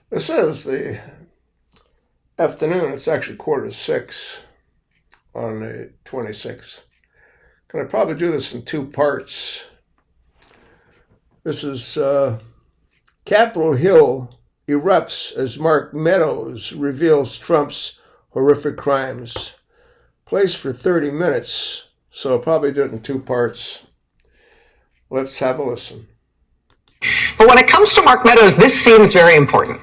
This is the afternoon. It's actually 5:45 on the 26th. Going to probably do this in two parts. This is Capitol Hill erupts as Mark Meadows reveals Trump's horrific crimes. Plays for 30 minutes, so I'll probably do it in two parts. Let's have a listen. But when it comes to Mark Meadows, this seems very important.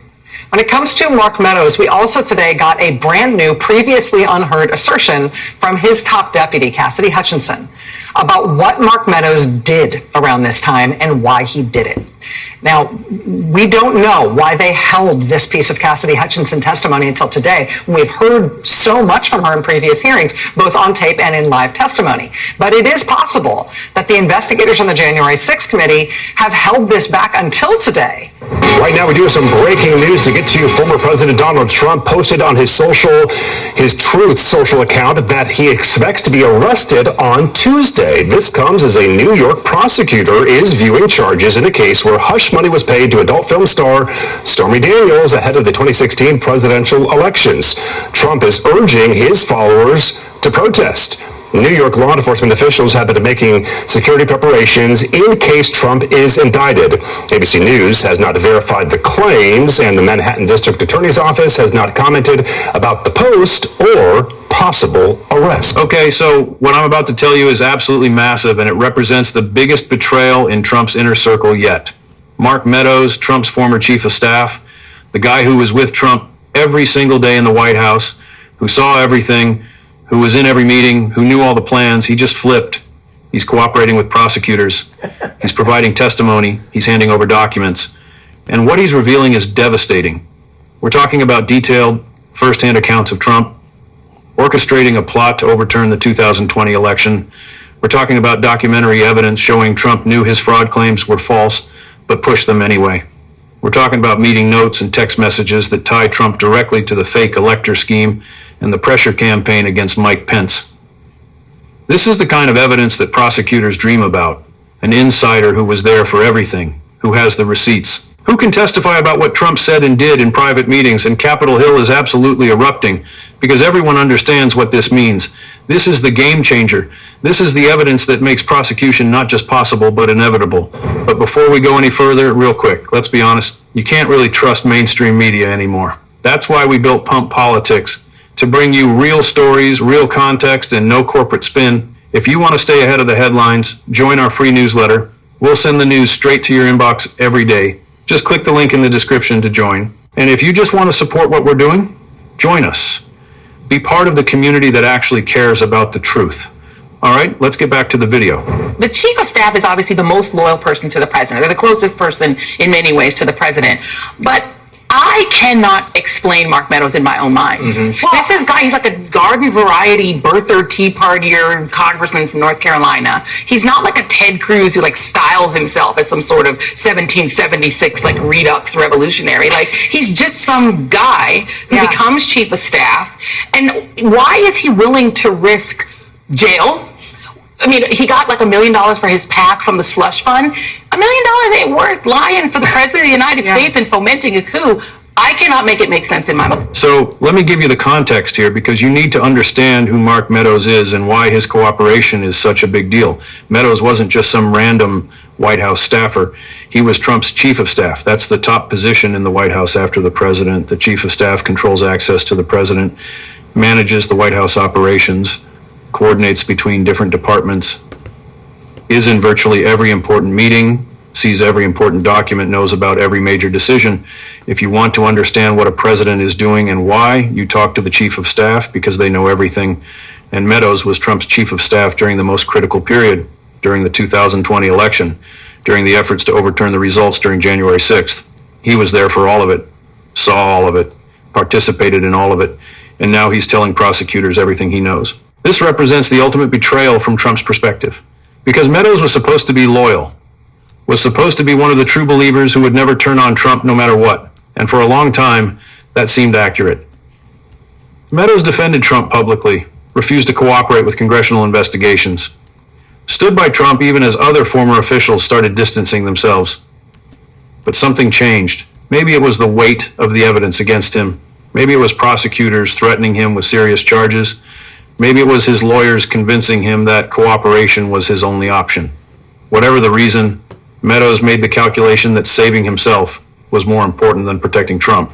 When it comes to Mark Meadows, we also today got a brand new, previously unheard assertion from his top deputy, Cassidy Hutchinson, about what Mark Meadows did around this time and why he did it. Now, we don't know why they held this piece of Cassidy Hutchinson testimony until today. We've heard so much from her in previous hearings, both on tape and in live testimony. But it is possible that the investigators on the January 6th committee have held this back until today. Right now, we do have some breaking news to get to you. Former President Donald Trump posted on his Truth social account that he expects to be arrested on Tuesday. This comes as a New York prosecutor is viewing charges in a case where hush money was paid to adult film star Stormy Daniels ahead of the 2016 presidential elections. Trump is urging his followers to protest. New York law enforcement officials have been making security preparations in case Trump is indicted. ABC News has not verified the claims, and the Manhattan District Attorney's Office has not commented about the post or possible arrest. Okay, so what I'm about to tell you is absolutely massive, and it represents the biggest betrayal in Trump's inner circle yet. Mark Meadows, Trump's former chief of staff, the guy who was with Trump every single day in the White House, who saw everything, who was in every meeting, who knew all the plans, he just flipped. He's cooperating with prosecutors. He's providing testimony. He's handing over documents. And what he's revealing is devastating. We're talking about detailed firsthand accounts of Trump, orchestrating a plot to overturn the 2020 election. We're talking about documentary evidence showing Trump knew his fraud claims were false, but pushed them anyway. We're talking about meeting notes and text messages that tie Trump directly to the fake elector scheme and the pressure campaign against Mike Pence. This is the kind of evidence that prosecutors dream about. An insider who was there for everything, who has the receipts, who can testify about what Trump said and did in private meetings, and Capitol Hill is absolutely erupting because everyone understands what this means. This is the game changer. This is the evidence that makes prosecution not just possible, but inevitable. But before we go any further, real quick, let's be honest, you can't really trust mainstream media anymore. That's why we built Pump Politics, to bring you real stories, real context, and no corporate spin. If you want to stay ahead of the headlines, join our free newsletter. We'll send the news straight to your inbox every day. Just click the link in the description to join. And if you just want to support what we're doing, join us. Be part of the community that actually cares about the truth. All right, let's get back to the video. The chief of staff is obviously the most loyal person to the president. They're the closest person in many ways to the president. But I cannot explain Mark Meadows in my own mind. This is guy, he's like a garden variety birther, tea partier congressman from North Carolina. He's not like a Ted Cruz who like styles himself as some sort of 1776 like redux revolutionary. Like he's just some guy who becomes chief of staff. And why is he willing to risk jail? I mean, he got like $1 million for his PAC from the slush fund. $1 million ain't worth lying for the president of the United States and fomenting a coup. I cannot make it make sense in my mind. So let me give you the context here, because you need to understand who Mark Meadows is and why his cooperation is such a big deal. Meadows wasn't just some random White House staffer. He was Trump's chief of staff. That's the top position in the White House after the president. The chief of staff controls access to the president, manages the White House operations, coordinates between different departments, is in virtually every important meeting, sees every important document, knows about every major decision. If you want to understand what a president is doing and why, you talk to the chief of staff because they know everything. And Meadows was Trump's chief of staff during the most critical period, during the 2020 election, during the efforts to overturn the results during January 6th. He was there for all of it, saw all of it, participated in all of it, and now he's telling prosecutors everything he knows. This represents the ultimate betrayal from Trump's perspective, because Meadows was supposed to be loyal, was supposed to be one of the true believers who would never turn on Trump no matter what, and for a long time, that seemed accurate. Meadows defended Trump publicly, refused to cooperate with congressional investigations, stood by Trump even as other former officials started distancing themselves. But something changed. Maybe it was the weight of the evidence against him. Maybe it was prosecutors threatening him with serious charges. Maybe it was his lawyers convincing him that cooperation was his only option. Whatever the reason, Meadows made the calculation that saving himself was more important than protecting Trump.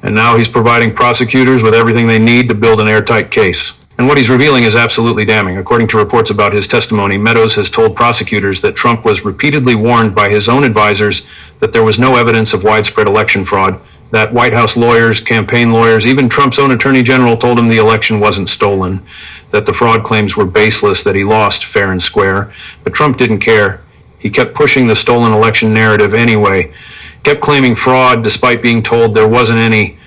And now he's providing prosecutors with everything they need to build an airtight case. And what he's revealing is absolutely damning. According to reports about his testimony, Meadows has told prosecutors that Trump was repeatedly warned by his own advisors that there was no evidence of widespread election fraud, that White House lawyers, campaign lawyers, even Trump's own attorney general told him the election wasn't stolen, that the fraud claims were baseless, that he lost fair and square. But Trump didn't care. He kept pushing the stolen election narrative anyway, kept claiming fraud despite being told there wasn't any.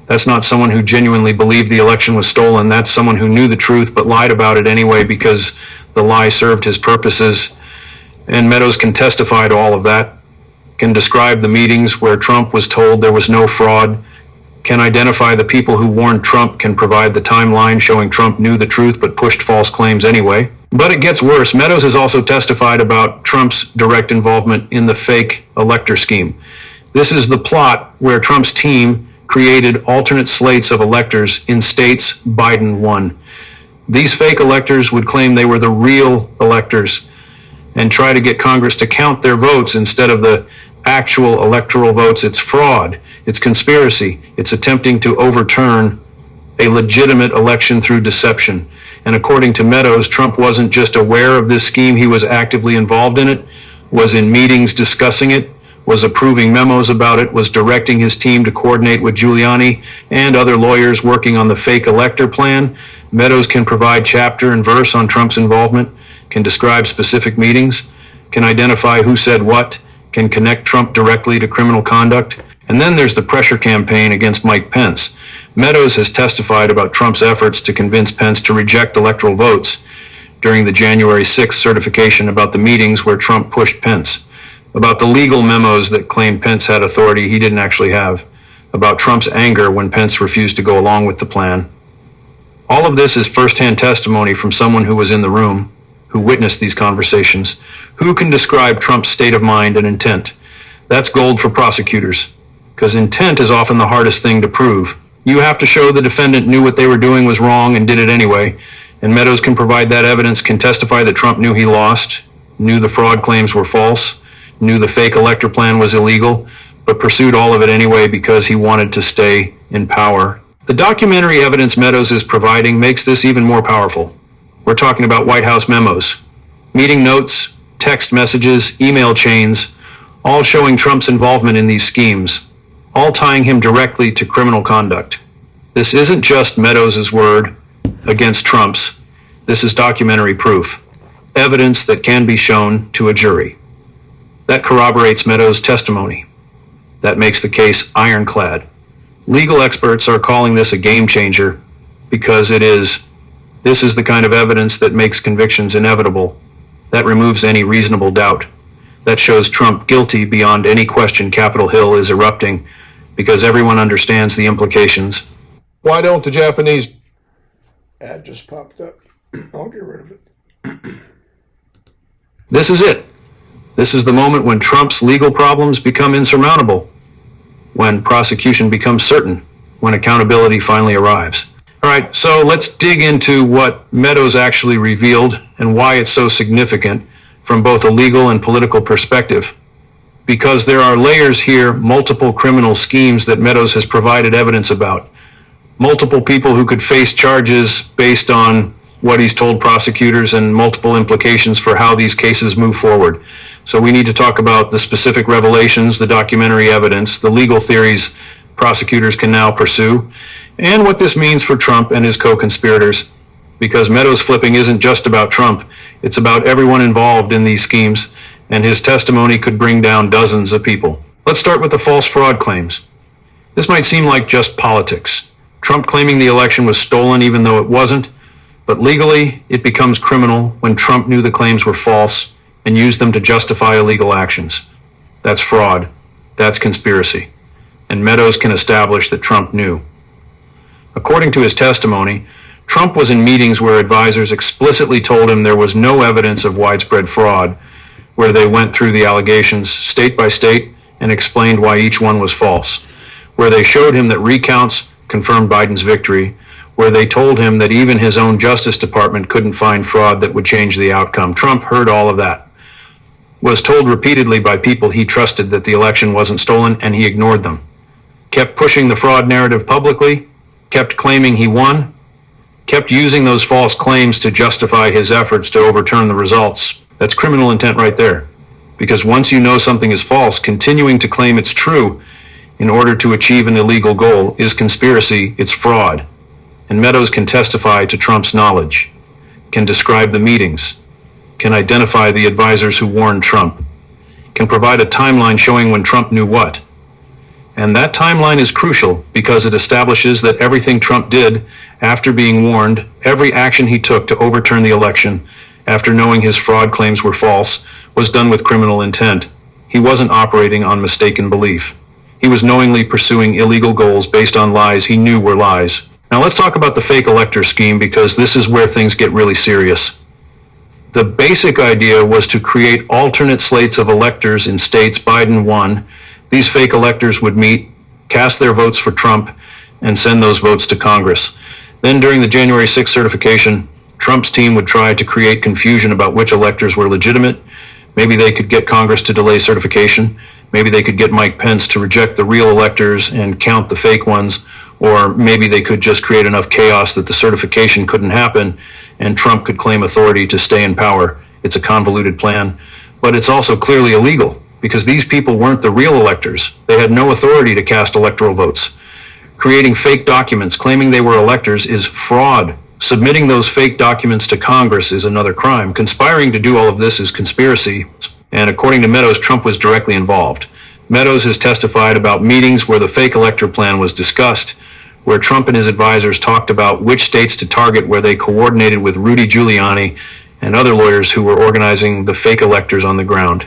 That's not someone who genuinely believed the election was stolen. That's someone who knew the truth but lied about it anyway because the lie served his purposes. And Meadows can testify to all of that, can describe the meetings where Trump was told there was no fraud, can identify the people who warned Trump, can provide the timeline showing Trump knew the truth but pushed false claims anyway. But it gets worse. Meadows has also testified about Trump's direct involvement in the fake elector scheme. This is the plot where Trump's team created alternate slates of electors in states Biden won. These fake electors would claim they were the real electors and try to get Congress to count their votes instead of the actual electoral votes. It's fraud. It's conspiracy. It's attempting to overturn a legitimate election through deception. And according to Meadows, Trump wasn't just aware of this scheme, he was actively involved in it, was in meetings discussing it, was approving memos about it, was directing his team to coordinate with Giuliani and other lawyers working on the fake elector plan. Meadows can provide chapter and verse on Trump's involvement, can describe specific meetings, can identify who said what, can connect Trump directly to criminal conduct. And then there's the pressure campaign against Mike Pence. Meadows has testified about Trump's efforts to convince Pence to reject electoral votes during the January 6th certification, about the meetings where Trump pushed Pence, about the legal memos that claimed Pence had authority he didn't actually have, about Trump's anger when Pence refused to go along with the plan. All of this is firsthand testimony from someone who was in the room, who witnessed these conversations, who can describe Trump's state of mind and intent. That's gold for prosecutors, because intent is often the hardest thing to prove. You have to show the defendant knew what they were doing was wrong and did it anyway, and Meadows can provide that evidence, can testify that Trump knew he lost, knew the fraud claims were false, knew the fake elector plan was illegal, but pursued all of it anyway because he wanted to stay in power. The documentary evidence Meadows is providing makes this even more powerful. We're talking about White House memos, meeting notes, text messages, email chains, all showing Trump's involvement in these schemes, all tying him directly to criminal conduct. This isn't just Meadows' word against Trump's. This is documentary proof, evidence that can be shown to a jury. That corroborates Meadows' testimony. That makes the case ironclad. Legal experts are calling this a game changer because it is. This is the kind of evidence that makes convictions inevitable, that removes any reasonable doubt, that shows Trump guilty beyond any question. Capitol Hill is erupting because everyone understands the implications. Why don't the Japanese? Ad just popped up. I'll get rid of it. This is it. This is the moment when Trump's legal problems become insurmountable, when prosecution becomes certain, when accountability finally arrives. All right, so let's dig into what Meadows actually revealed and why it's so significant from both a legal and political perspective. Because there are layers here, multiple criminal schemes that Meadows has provided evidence about, multiple people who could face charges based on what he's told prosecutors, and multiple implications for how these cases move forward. So we need to talk about the specific revelations, the documentary evidence, the legal theories prosecutors can now pursue, and what this means for Trump and his co-conspirators. Because Meadows flipping isn't just about Trump, it's about everyone involved in these schemes, and his testimony could bring down dozens of people. Let's start with the false fraud claims. This might seem like just politics. Trump claiming the election was stolen even though it wasn't, but legally it becomes criminal when Trump knew the claims were false and used them to justify illegal actions. That's fraud. That's conspiracy. And Meadows can establish that Trump knew. According to his testimony, Trump was in meetings where advisors explicitly told him there was no evidence of widespread fraud, where they went through the allegations state by state and explained why each one was false, where they showed him that recounts confirmed Biden's victory, where they told him that even his own Justice Department couldn't find fraud that would change the outcome. Trump heard all of that, was told repeatedly by people he trusted that the election wasn't stolen, and he ignored them. Kept pushing the fraud narrative publicly, kept claiming he won, kept using those false claims to justify his efforts to overturn the results. That's criminal intent right there. Because once you know something is false, continuing to claim it's true in order to achieve an illegal goal is conspiracy, it's fraud. And Meadows can testify to Trump's knowledge, can describe the meetings, can identify the advisors who warned Trump, can provide a timeline showing when Trump knew what. And that timeline is crucial because it establishes that everything Trump did after being warned, every action he took to overturn the election after knowing his fraud claims were false, was done with criminal intent. He wasn't operating on mistaken belief. He was knowingly pursuing illegal goals based on lies he knew were lies. Now let's talk about the fake elector scheme, because this is where things get really serious. The basic idea was to create alternate slates of electors in states Biden won. These fake electors would meet, cast their votes for Trump, and send those votes to Congress. Then during the January 6th certification, Trump's team would try to create confusion about which electors were legitimate. Maybe they could get Congress to delay certification. Maybe they could get Mike Pence to reject the real electors and count the fake ones. Or maybe they could just create enough chaos that the certification couldn't happen and Trump could claim authority to stay in power. It's a convoluted plan, but it's also clearly illegal because these people weren't the real electors. They had no authority to cast electoral votes. Creating fake documents claiming they were electors is fraud. Submitting those fake documents to Congress is another crime. Conspiring to do all of this is conspiracy. And according to Meadows, Trump was directly involved. Meadows has testified about meetings where the fake elector plan was discussed, where Trump and his advisors talked about which states to target, where they coordinated with Rudy Giuliani and other lawyers who were organizing the fake electors on the ground,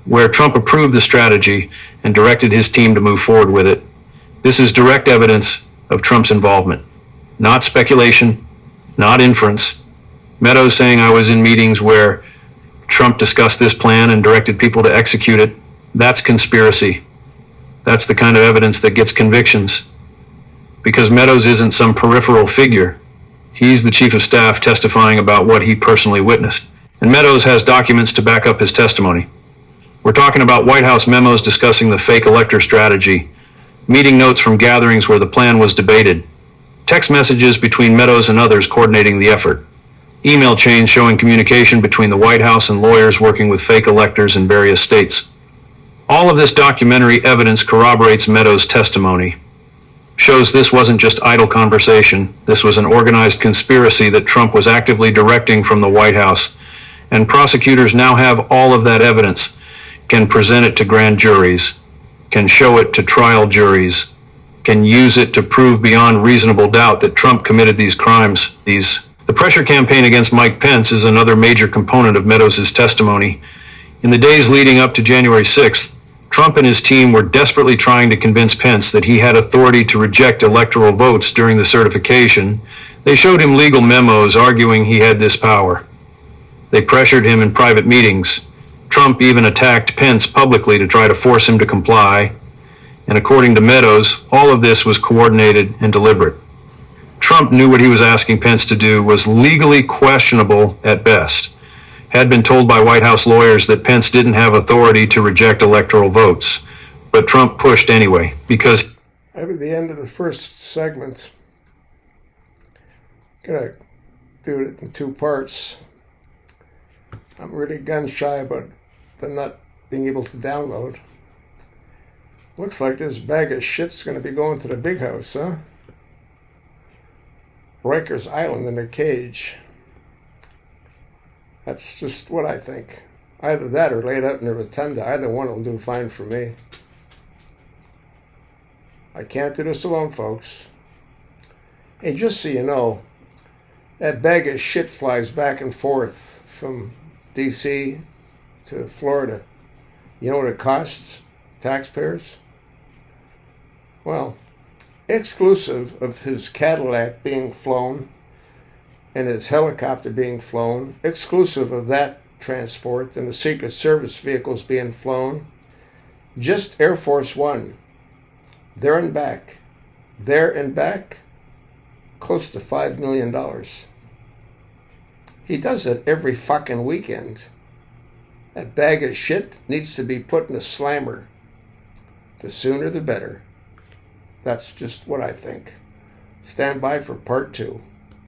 where Trump approved the strategy and directed his team to move forward with it. This is direct evidence of Trump's involvement, not speculation, not inference. Meadows saying I was in meetings where Trump discussed this plan and directed people to execute it. That's conspiracy. That's the kind of evidence that gets convictions. Because Meadows isn't some peripheral figure. He's the chief of staff testifying about what he personally witnessed. And Meadows has documents to back up his testimony. We're talking about White House memos discussing the fake elector strategy, meeting notes from gatherings where the plan was debated, text messages between Meadows and others coordinating the effort, email chains showing communication between the White House and lawyers working with fake electors in various states. All of this documentary evidence corroborates Meadows' testimony, shows this wasn't just idle conversation. This was an organized conspiracy that Trump was actively directing from the White House. And prosecutors now have all of that evidence, can present it to grand juries, can show it to trial juries, can use it to prove beyond reasonable doubt that Trump committed these crimes. The pressure campaign against Mike Pence is another major component of Meadows' testimony. In the days leading up to January 6th, Trump and his team were desperately trying to convince Pence that he had authority to reject electoral votes during the certification. They showed him legal memos arguing he had this power. They pressured him in private meetings. Trump even attacked Pence publicly to try to force him to comply. And according to Meadows, all of this was coordinated and deliberate. Trump knew what he was asking Pence to do was legally questionable at best. Had been told by White House lawyers that Pence didn't have authority to reject electoral votes. But Trump pushed anyway, because... Maybe the end of the first segment. Gonna do it in two parts. I'm really gun shy about the not being able to download. Looks like this bag of shit's gonna be going to the big house, huh? Rikers Island in a cage. That's just what I think. Either that or laid out in the rotunda. Either one will do fine for me. I can't do this alone, folks. Hey, just so you know, that bag of shit flies back and forth from D.C. to Florida. You know what it costs taxpayers? Well, exclusive of his Cadillac being flown and his helicopter being flown, exclusive of that transport and the Secret Service vehicles being flown, Just Air Force One, there and back, close to $5 million. He does it every fucking weekend. That bag of shit needs to be put in a slammer. The sooner the better. That's just what I think. Stand by for part 2.